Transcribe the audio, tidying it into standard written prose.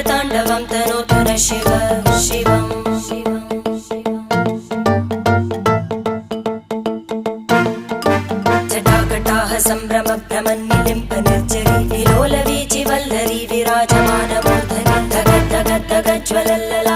ताण्डवं तनोतु न शिव शिवम् जटाकटाह सम्भ्रम भ्रमन्निलिम्प निर्जरी विलोलवीचि वल्लरी विराजमानमूर्धनि धगद्धगद्धगज्ज्वलल्लला